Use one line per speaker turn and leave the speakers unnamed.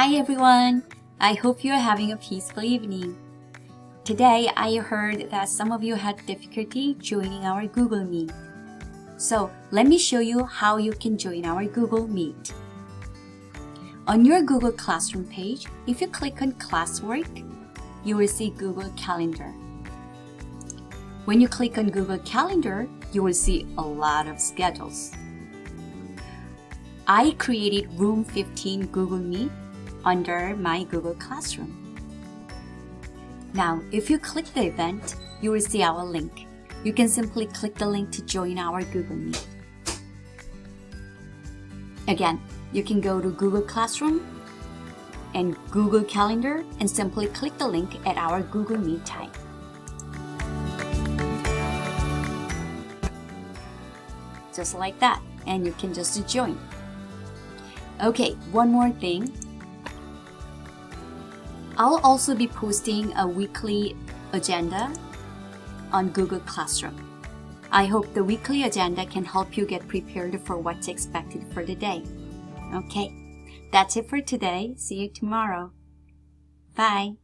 Hi everyone! I hope you are having a peaceful evening. Today I heard that some of you had difficulty joining our Google Meet. So let me show you how you can join our Google Meet. On your Google Classroom page, if you click on Classwork, you will see Google Calendar. When you click on Google Calendar, you will see a lot of schedules. I created Room 15 Google Meet under my Google Classroom. Now, if you click the event, you will see our link. You can simply click the link to join our Google Meet. Again, you can go to Google Classroom and Google Calendar and simply click the link at our Google Meet time. Just like that, and you can just join. Okay, one more thing. I'll also be posting a weekly agenda on Google Classroom. I hope the weekly agenda can help you get prepared for what's expected for the day. Okay, that's it for today. See you tomorrow. Bye.